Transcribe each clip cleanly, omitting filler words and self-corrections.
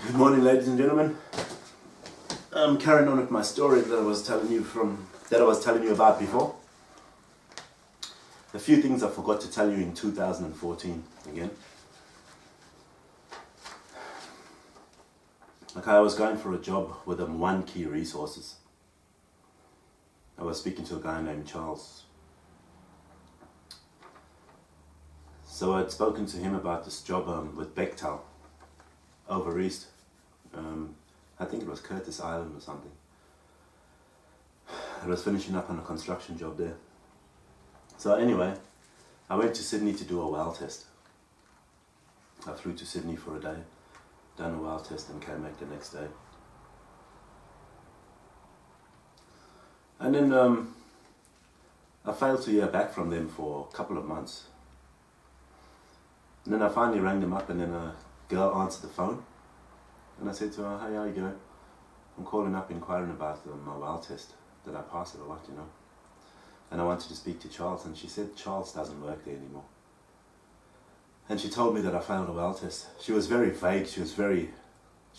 Good morning, ladies and gentlemen. I'm carrying on with my story that I was telling you about before. A few things I forgot to tell you in 2014 again. Like, I was going for a job with One Key Resources. I was speaking to a guy named Charles. So I'd spoken to him about this job with Bechtel over east. I think it was Curtis Island or something. I was finishing up on a construction job there. So anyway, I went to Sydney to do a weld test. I flew to Sydney for a day, done a weld test and came back the next day. And then I failed to hear back from them for a couple of months. And then I finally rang them up, and then a girl answered the phone. And I said to her, "Hey, how you going? I'm calling up inquiring about my weld test. Did I pass it or what, you know? And I wanted to speak to Charles." And she said Charles doesn't work there anymore. And she told me that I failed a weld test. She was very vague. She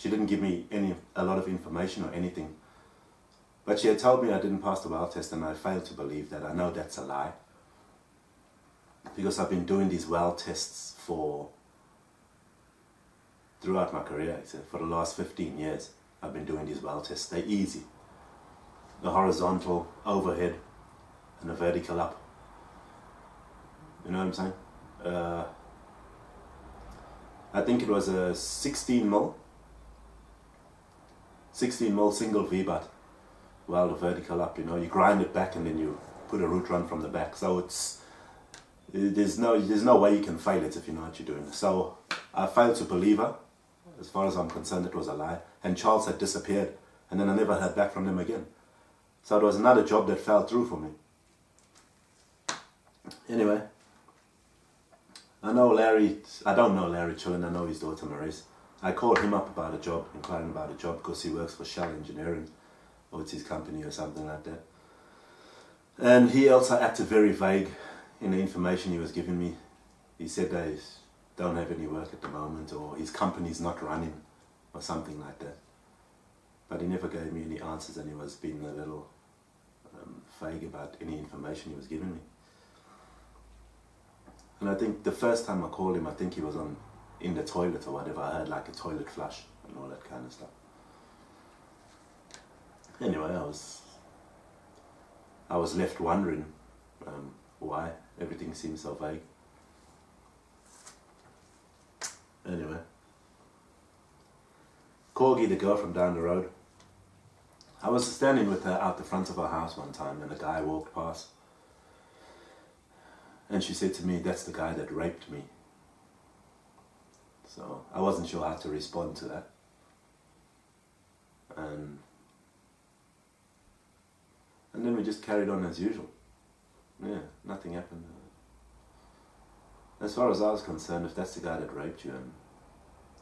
didn't give me a lot of information or anything. But she had told me I didn't pass the weld test, and I failed to believe that. I know that's a lie. Because I've been doing these weld tests throughout my career, for the last 15 years. I've been doing these weld tests. They're easy. The horizontal, overhead, and a vertical up. You know what I'm saying? I think it was a 16 mil single V-butt weld, a vertical up. You know, you grind it back and then you put a root run from the back. So there's no way you can fail it if you know what you're doing. So I failed to believe her. As far as I'm concerned, it was a lie. And Charles had disappeared, and then I never heard back from them again. So it was another job that fell through for me. Anyway, I don't know Larry Chillen, I know his daughter Maurice. I called him up about a job, inquiring about a job, because he works for Shell Engineering, or it's his company or something like that. And he also acted very vague in the information he was giving me. He said they don't have any work at the moment, or his company's not running, or something like that. But he never gave me any answers, and he was being a little vague about any information he was giving me. And I think the first time I called him, I think he was in the toilet or whatever. I heard like a toilet flush and all that kind of stuff. Anyway, I was left wondering why everything seemed so vague. Anyway, Korgi, the girl from down the road, I was standing with her out the front of her house one time, and a guy walked past. And she said to me, "That's the guy that raped me." So I wasn't sure how to respond to that. And then we just carried on as usual. Yeah, nothing happened. As far as I was concerned, if that's the guy that raped you, and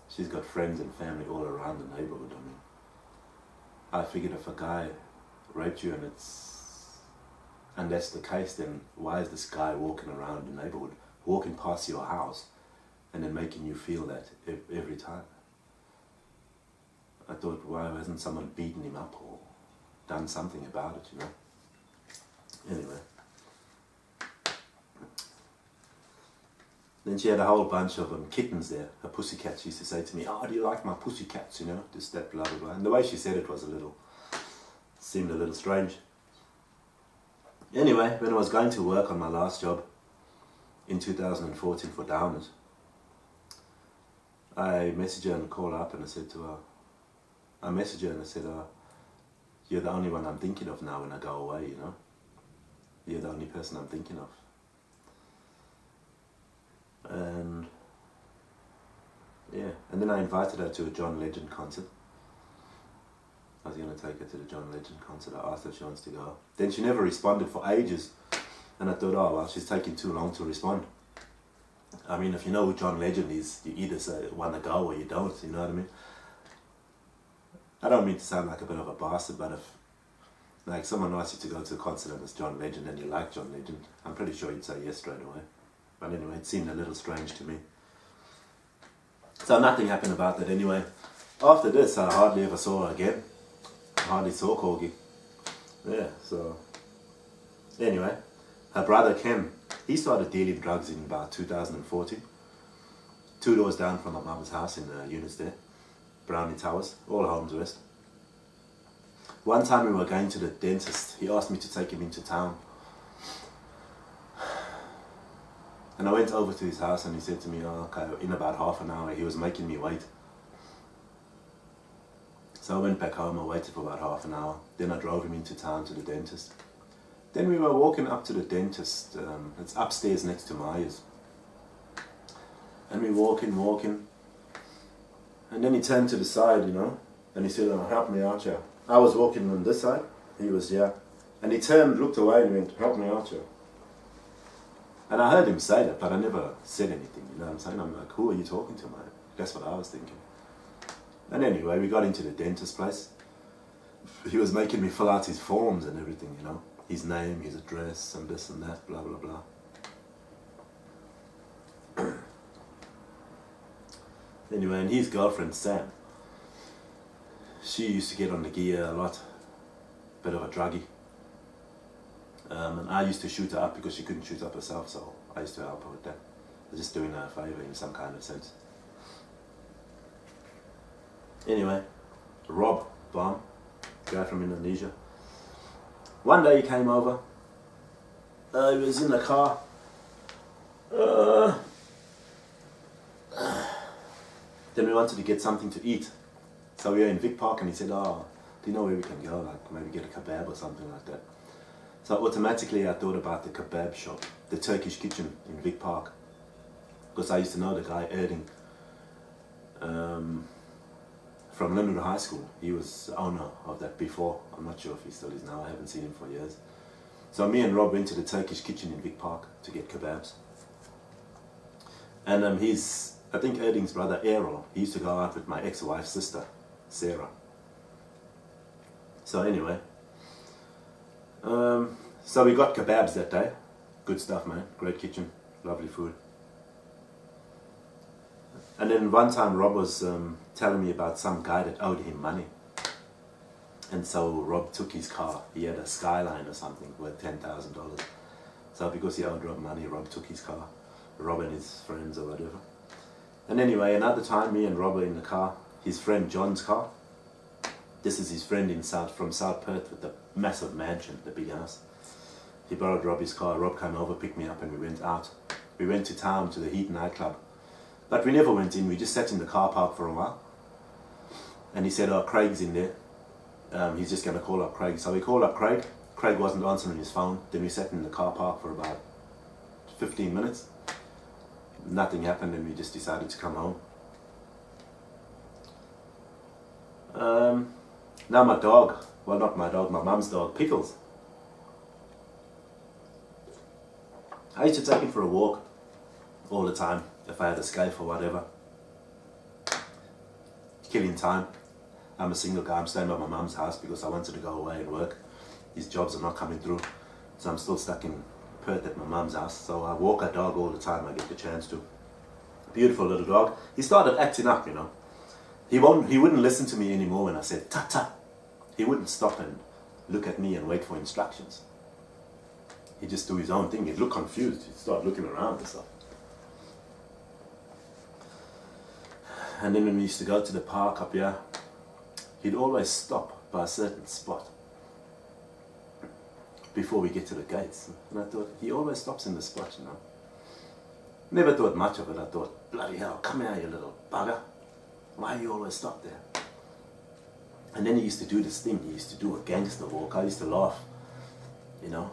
she's got friends and family all around the neighborhood, I figured if a guy raped you and that's the case, then why is this guy walking around the neighborhood, walking past your house, and then making you feel that every time? I thought, why hasn't someone beaten him up or done something about it, you know? Anyway. Then she had a whole bunch of kittens there. Her pussycat, she used to say to me, "Oh, do you like my pussycats, you know, this, that, blah, blah, blah." And the way she said it seemed a little strange. Anyway, when I was going to work on my last job in 2014 for Downers, I messaged her and called up, and I said to her, "You're the only one I'm thinking of now when I go away, you know. You're the only person I'm thinking of." And yeah, and then I invited her to a Jon Legend concert. I was going to take her to the Jon Legend concert. I asked her if she wants to go. Then she never responded for ages, and I thought, oh well, she's taking too long to respond. I mean, if you know who Jon Legend is, you either want to go or you don't, you know what I mean? I don't mean to sound like a bit of a bastard, but if like someone asks you to go to a concert and it's Jon Legend and you like Jon Legend, I'm pretty sure you'd say yes straight away. But anyway, it seemed a little strange to me. So nothing happened about that anyway. After this, I hardly ever saw her again. I hardly saw Korgi. Yeah, so anyway, her brother Ken, he started dealing drugs in about 2014. 2 doors down from my mum's house in the units there, Brownie Towers, all Holmes West. One time we were going to the dentist, he asked me to take him into town. And I went over to his house and he said to me, oh, okay, in about half an hour. He was making me wait. So I went back home, I waited for about half an hour. Then I drove him into town to the dentist. Then we were walking up to the dentist. It's upstairs next to Myers. And we walking. And then he turned to the side, you know, and he said, oh, help me out here. I was walking on this side, he was here. And he turned, looked away and went, help me out here. And I heard him say that, but I never said anything, you know what I'm saying? I'm like, who are you talking to, mate? That's what I was thinking. And anyway, we got into the dentist place. He was making me fill out his forms and everything, you know. His name, his address, and this and that, blah, blah, blah. Anyway, and his girlfriend, Sam, she used to get on the gear a lot. Bit of a druggie. And I used to shoot her up because she couldn't shoot up herself, so I used to help her with that. I was just doing her a favour in some kind of sense. Anyway, Rob Baum, guy from Indonesia. One day he came over. He was in the car. Then we wanted to get something to eat. So we were in Vic Park and he said, oh, do you know where we can go? Like maybe get a kebab or something like that. So automatically I thought about the kebab shop, the Turkish Kitchen in Vic Park. Because I used to know the guy, Errol, from Linwood High School. He was the owner of that before. I'm not sure if he still is now, I haven't seen him for years. So me and Rob went to the Turkish Kitchen in Vic Park to get kebabs. And I think Erling's brother Errol, he used to go out with my ex-wife's sister, Sarah. So anyway, so we got kebabs that day. Good stuff, man. Great kitchen, lovely food. And then one time Rob was telling me about some guy that owed him money. And so Rob took his car. He had a Skyline or something worth $10,000. So because he owed Rob money, Rob took his car. Rob and his friends or whatever. And anyway, another time me and Rob were in the car. His friend John's car. This is his friend from South Perth with the massive mansion, the big house. He borrowed Robbie's car. Rob came over, picked me up, and we went out. We went to town to the Heat nightclub. But we never went in, we just sat in the car park for a while. And he said, oh, Craig's in there. He's just going to call up Craig. So we called up Craig. Craig wasn't answering his phone. Then we sat in the car park for about 15 minutes. Nothing happened and we just decided to come home. Now my dog, well not my dog, my mum's dog, Pickles. I used to take him for a walk all the time if I had a scaife or whatever. Killing time. I'm a single guy, I'm staying by my mum's house because I wanted to go away and work. These jobs are not coming through, so I'm still stuck in Perth at my mum's house. So I walk a dog all the time I get the chance to. Beautiful little dog. He started acting up, you know. He wouldn't listen to me anymore when I said tut tut. He wouldn't stop and look at me and wait for instructions. He'd just do his own thing. He'd look confused. He'd start looking around and stuff. And then when we used to go to the park up here, he'd always stop by a certain spot before we get to the gates. And I thought, he always stops in the spot, you know. Never thought much of it. I thought, bloody hell, come here, you little bugger. Why do you always stop there? And then he used to do this thing. He used to do a gangster walk. I used to laugh, you know.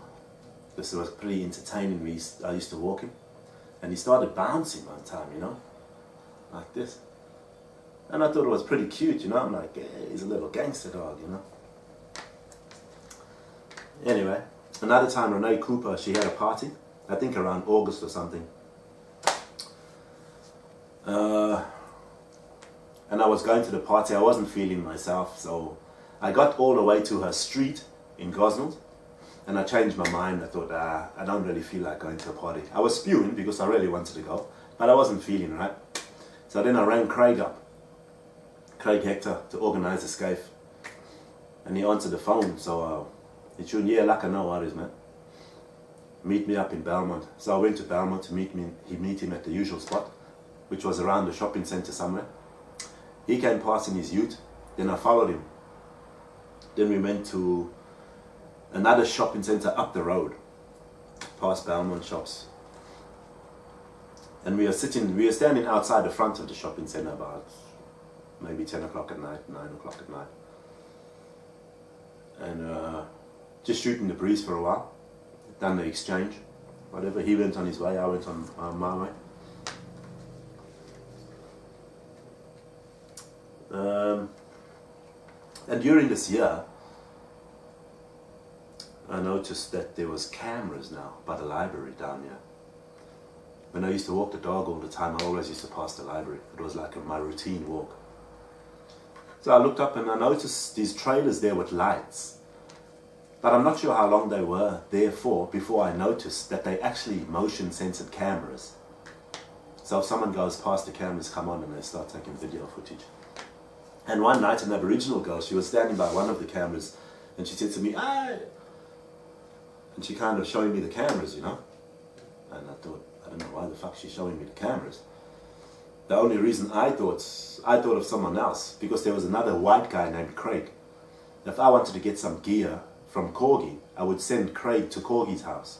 This was pretty entertaining. I used to walk him. And he started bouncing one time, you know, like this. And I thought it was pretty cute, you know. I'm like, yeah, he's a little gangster dog, you know. Anyway, another time Renee Cooper, she had a party, I think around August or something. And I was going to the party, I wasn't feeling myself, so I got all the way to her street in Gosnells, and I changed my mind. I thought, I don't really feel like going to a party. I was spewing because I really wanted to go, but I wasn't feeling right. So then I rang Craig up. Craig Hector to organise a scaife. And he answered the phone, so he said, yeah, like I know what it is, man. Meet me up in Belmont. So I went to Belmont to meet him at the usual spot, which was around the shopping centre somewhere. He came past in his ute, then I followed him. Then we went to another shopping centre up the road, past Belmont shops. And we were standing outside the front of the shopping centre about maybe 10 o'clock at night, 9 o'clock at night. And just shooting the breeze for a while. Done the exchange, whatever. He went on his way, I went on my way. And during this year, I noticed that there was cameras now by the library down here. When I used to walk the dog all the time, I always used to pass the library. It was like my routine walk. So I looked up and I noticed these trailers there with lights. But I'm not sure how long they were there for before I noticed that they actually motion censored cameras. So if someone goes past, the cameras come on and they start taking video footage. And one night an Aboriginal girl, she was standing by one of the cameras and she said to me, "Hey!" And she kind of showing me the cameras, you know. And I thought, I don't know why the fuck she's showing me the cameras. The only reason I thought of someone else, because there was another white guy named Craig. If I wanted to get some gear from Korgi, I would send Craig to Korgi's house.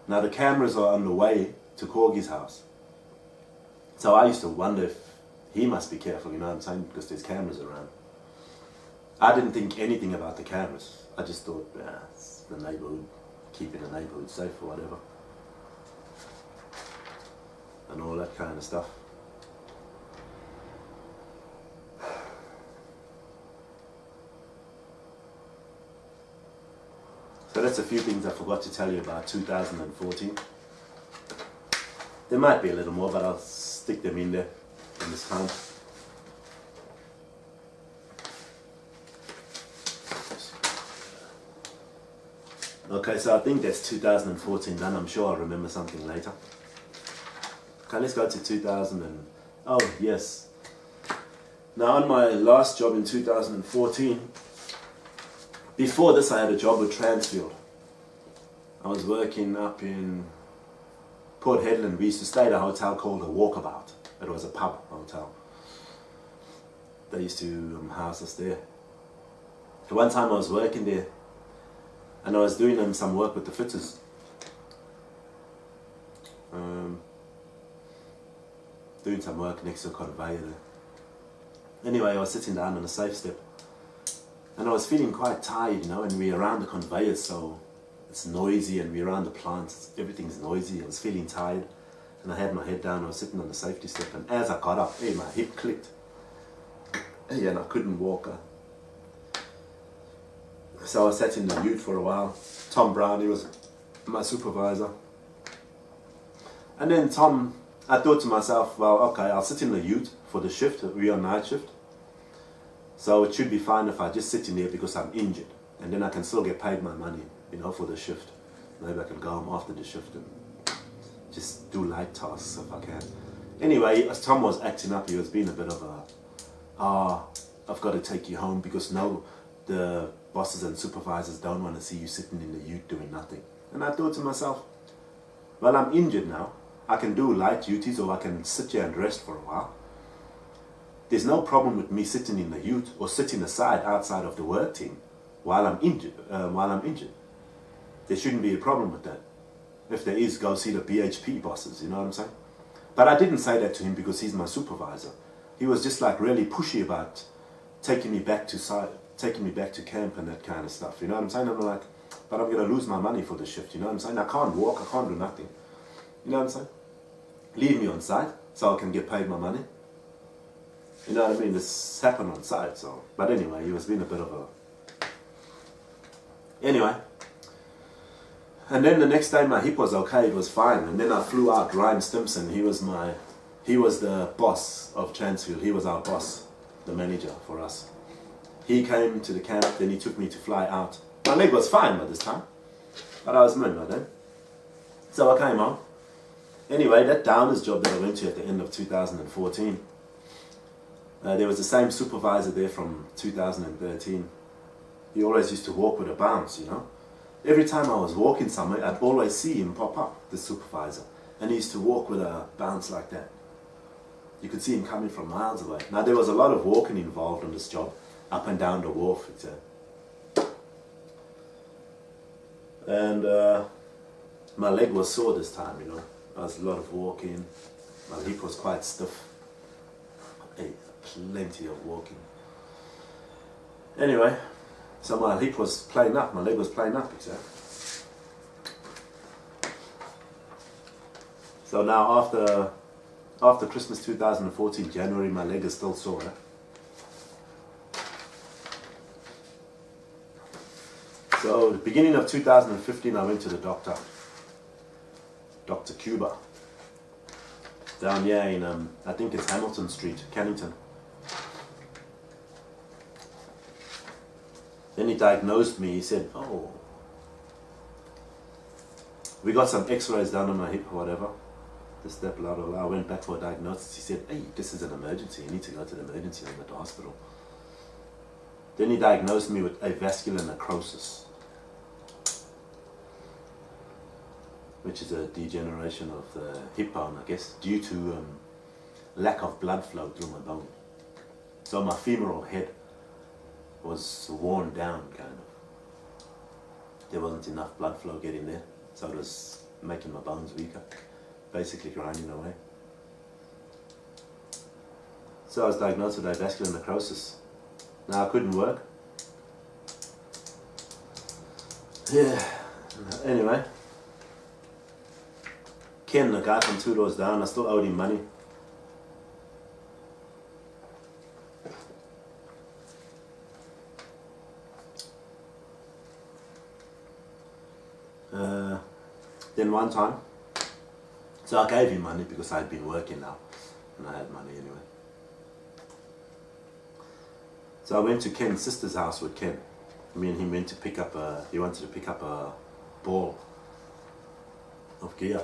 Now the cameras are on the way to Korgi's house. So I used to wonder if he must be careful, you know what I'm saying, because there's cameras around. I didn't think anything about the cameras. I just thought, it's the neighbourhood, keeping the neighbourhood safe or whatever. And all that kind of stuff. So that's a few things I forgot to tell you about 2014. There might be a little more, but I'll stick them in there in this time. Okay, so I think that's 2014 done. I'm sure I'll remember something later. Okay, let's go to 2000 and... Oh, yes. Now on my last job in 2014, before this I had a job with Transfield. I was working up in Port Headland. We used to stay at a hotel called a Walkabout. It was a pub hotel. They used to house us there. And one time I was working there and I was doing some work with the fitters. Doing some work next to a conveyor there. Anyway, I was sitting down on a safe step and I was feeling quite tired, you know, and we're around the conveyor, so it's noisy, and we're around the plants, everything's noisy. I was feeling tired and I had my head down. I was sitting on the safety step, and as I got up, hey, my hip clicked. Hey, and I couldn't walk. So I sat in the ute for a while. Tom Brown, he was my supervisor. And then Tom, I thought to myself, well, okay, I'll sit in the ute for the shift. We're on night shift. So it should be fine if I just sit in there because I'm injured. And then I can still get paid my money, you know, for the shift. Maybe I can go home after the shift and just do light tasks if I can. Anyway, as Tom was acting up, he was being a bit of a, I've got to take you home because no, the bosses and supervisors don't want to see you sitting in the ute doing nothing. And I thought to myself, well, I'm injured now. I can do light duties or I can sit here and rest for a while. There's no problem with me sitting in the ute or sitting aside outside of the work team while I'm injured. There shouldn't be a problem with that. If there is, go see the BHP bosses, you know what I'm saying? But I didn't say that to him because he's my supervisor. He was just like really pushy about taking me back to camp and that kind of stuff, you know what I'm saying? I'm like, but I'm going to lose my money for the shift, you know what I'm saying? I can't walk, I can't do nothing. You know what I'm saying? Leave me on site so I can get paid my money. You know what I mean? This happened on site, so... But anyway, he was being a bit of a... Anyway. And then the next day my hip was okay, it was fine. And then I flew out Ryan Stympson. He was the boss of Transfield. He was our boss, the manager for us. He came to the camp, then he took me to fly out. My leg was fine by this time, but I was mad by then. So I came home. Anyway, that downers job that I went to at the end of 2014, There was the same supervisor there from 2013. He always used to walk with a bounce, you know. Every time I was walking somewhere, I'd always see him pop up, the supervisor. And he used to walk with a bounce like that. You could see him coming from miles away. Now, there was a lot of walking involved on this job, up and down the wharf. And my leg was sore this time, you know. There was a lot of walking. My hip was quite stiff. Plenty of walking. Anyway, so my hip was playing up, my leg was playing up, exactly. So now after Christmas 2014, January, my leg is still sore. So the beginning of 2015, I went to the doctor, Dr. Kuba, down here in, I think it's Hamilton Street, Cannington. Then he diagnosed me. He said, oh, we got some x-rays done on my hip or whatever. This, that, blah, blah, blah. I went back for a diagnosis. He said, hey, this is an emergency. You need to go to the emergency room at the hospital. Then he diagnosed me with avascular necrosis, which is a degeneration of the hip bone, I guess, due to lack of blood flow through my bone. So my femoral head was worn down, kind of. There wasn't enough blood flow getting there, so it was making my bones weaker, basically grinding away. So I was diagnosed with avascular necrosis. Now I couldn't work. Yeah, anyway. Ken, the guy from 2 doors down, I still owed him money. Then one time, so I gave him money because I'd been working now, and I had money anyway. So I went to Ken's sister's house with Ken. Me and him went to pick up he wanted to pick up a ball of gear.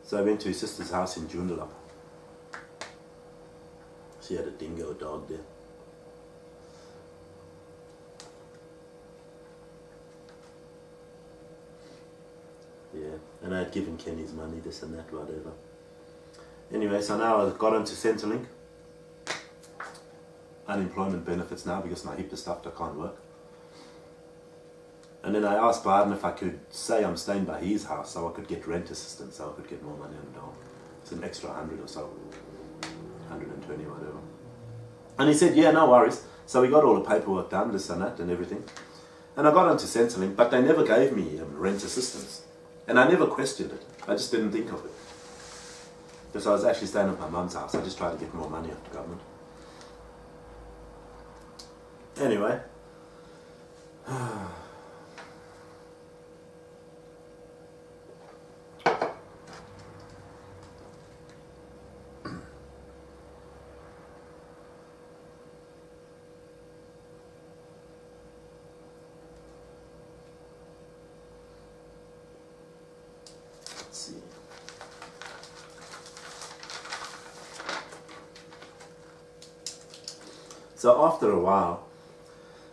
So I went to his sister's house in Joondalup. She had a dingo dog there. Yeah, and I had given Ken his money, this and that, whatever. Anyway, so now I got onto Centrelink. Unemployment benefits now because my hip is stuffed, I can't work. And then I asked Biden if I could say I'm staying by his house so I could get rent assistance, so I could get more money on the dog. It's an extra 100 or so, 120 or whatever. And he said, yeah, no worries. So we got all the paperwork done, this and that and everything. And I got onto Centrelink, but they never gave me rent assistance. And I never questioned it. I just didn't think of it. Because I was actually staying at my mum's house. I just tried to get more money off the government. Anyway. So after a while,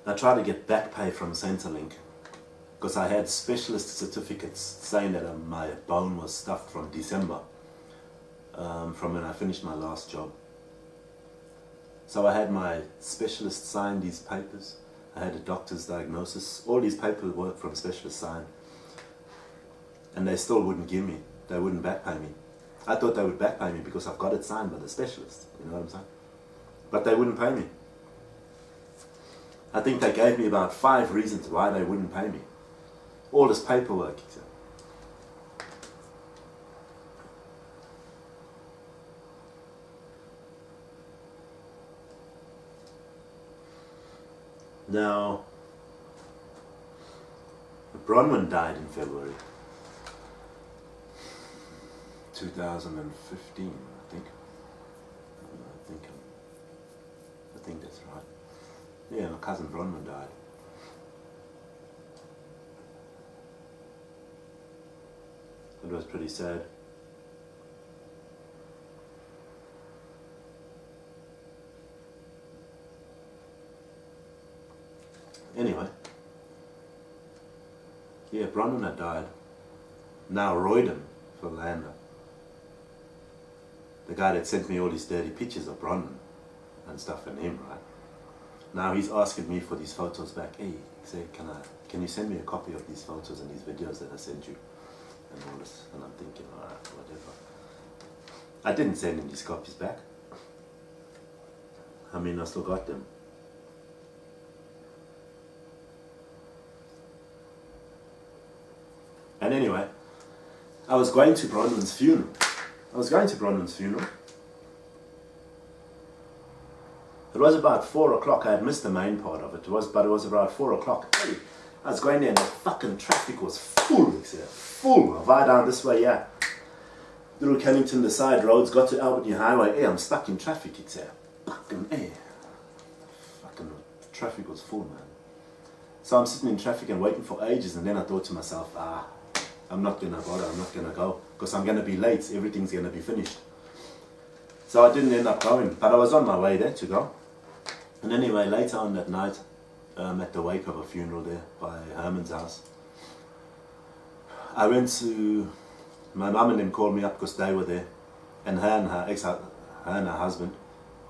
I tried to get back pay from Centrelink because I had specialist certificates saying that my bone was stuffed from December, from when I finished my last job. So I had my specialist sign these papers. I had a doctor's diagnosis, all these paperwork from specialist signed. And they still wouldn't give me, they wouldn't back pay me. I thought they would back pay me because I've got it signed by the specialist, you know what I'm saying? But they wouldn't pay me. I think they gave me about 5 reasons why they wouldn't pay me. All this paperwork. Now, Bronwyn died in February 2015, I think. I think that's right. Yeah, my cousin Bronwyn died. It was pretty sad. Anyway. Yeah, Bronwyn had died. Now Royden for Lander. The guy that sent me all these dirty pictures of Bronwyn and stuff and him, right? Now he's asking me for these photos back. Hey, say, can you send me a copy of these photos and these videos that I sent you? And all this. And I'm thinking, alright, whatever. I didn't send him these copies back. I mean, I still got them. And anyway, I was going to Bronwyn's funeral. It was about 4 o'clock. I had missed the main part of it. But it was about 4 o'clock. Hey, I was going there and the fucking traffic was full. Full. I ride down this way, yeah. Through Kennington, the side roads, got to Albany Highway. Hey, I'm stuck in traffic. Fucking traffic was full, man. So I'm sitting in traffic and waiting for ages, and then I thought to myself, I'm not gonna bother, I'm not gonna go, because I'm gonna be late, everything's gonna be finished. So I didn't end up going, but I was on my way there to go. And anyway, later on that night, at the wake of a funeral there by Herman's house, I went to, my mum and them called me up because they were there, and her and her husband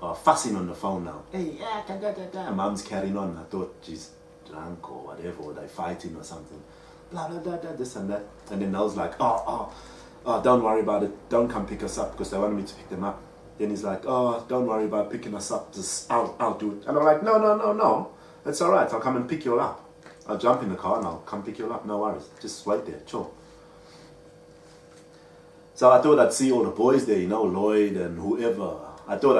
are fussing on the phone now. Hey, yeah, da. Mum's carrying on. I thought she's drunk or whatever, or they fighting or something. Blah, blah, blah, this and that. And then Nell's like, oh, don't worry about it. Don't come pick us up, because they wanted me to pick them up. Then he's like, oh, don't worry about picking us up. Just, I'll do it. And I'm like, no. It's all right. I'll come and pick you up. I'll jump in the car and I'll come pick you up. No worries. Just wait there. Chill. So I thought I'd see all the boys there, Lloyd and whoever. I thought